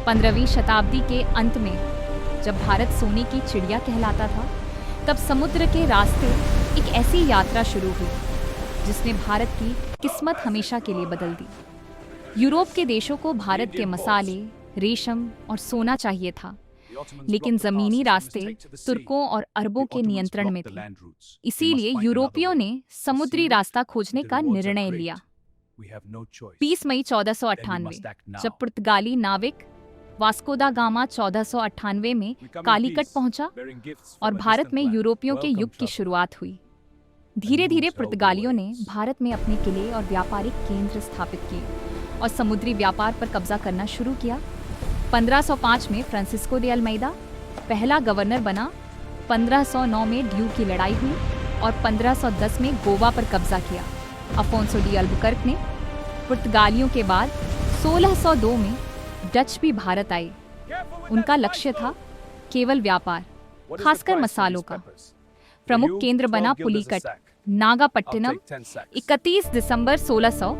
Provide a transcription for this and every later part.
15वीं शताब्दी के अंत में जब भारत सोने की चिड़िया कहलाता था, तब समुद्र के रास्ते एक ऐसी यात्रा शुरू हुई जिसने भारत की किस्मत हमेशा के लिए बदल दी। यूरोप के देशों को भारत के मसाले, रेशम और सोना चाहिए था, लेकिन जमीनी रास्ते तुर्कों और अरबों के नियंत्रण में थे। इसीलिए यूरोपियों ने समुद्री रास्ता खोजने का निर्णय लिया। 20 मई 1498, जब पुर्तगाली नाविक वास्को दा गामा 1498 में कालीकट पहुंचा और भारत में यूरोपियों के युग की शुरुआत हुई। धीरे धीरे पुर्तगालियों ने भारत में अपने किले और व्यापारिक केंद्र स्थापित किए और समुद्री व्यापार पर कब्जा करना शुरू किया। 1505 में फ्रांसिस्को de अल्मेदा पहला गवर्नर बना। 1509 में ड्यू की लड़ाई हुई और 1510 में गोवा पर कब्जा किया। अफोंसो डी अल्बुकर्क ने। पुर्तगालियों के बाद 1602 में डच भी भारत आए। उनका लक्ष्य था केवल व्यापार, खासकर मसालों का। प्रमुख केंद्र बना पुलिकट, नागापट्टिनम। 31 दिसंबर 1600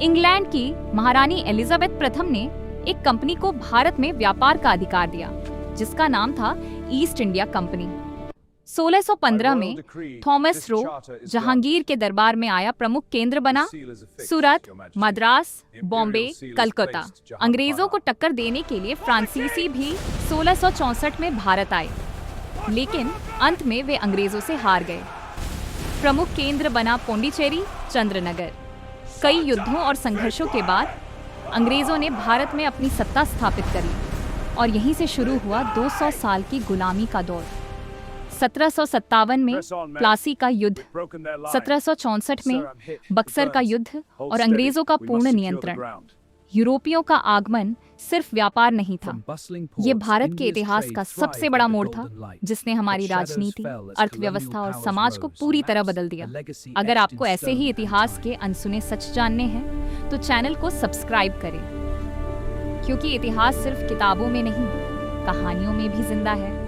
इंग्लैंड की महारानी एलिजाबेथ प्रथम ने एक कंपनी को भारत में व्यापार का अधिकार दिया, जिसका नाम था ईस्ट इंडिया कंपनी। 1615 में थॉमस रो जहांगीर के दरबार में आया। प्रमुख केंद्र बना सूरत, मद्रास, बॉम्बे, कलकत्ता। अंग्रेजों को टक्कर देने के लिए फ्रांसीसी भी 1664 में भारत आए, लेकिन अंत में वे अंग्रेजों से हार गए। प्रमुख केंद्र बना पौंडीचेरी, चंद्रनगर। कई युद्धों और संघर्षों के बाद अंग्रेजों ने भारत में अपनी सत्ता स्थापित कर ली और यहीं से शुरू हुआ 200 साल की गुलामी का दौर। 1757 में प्लासी का युद्ध, 1764 में बक्सर का युद्ध और अंग्रेजों का पूर्ण नियंत्रण। यूरोपियों का आगमन सिर्फ व्यापार नहीं था, ये भारत के इतिहास का सबसे बड़ा मोड़ था, जिसने हमारी राजनीति, अर्थव्यवस्था और समाज को पूरी तरह बदल दिया। अगर आपको ऐसे ही इतिहास के अनसुने सच जानने हैं, तो चैनल को सब्सक्राइब करें, क्योंकि इतिहास सिर्फ किताबों में नहीं, कहानियों में भी जिंदा है।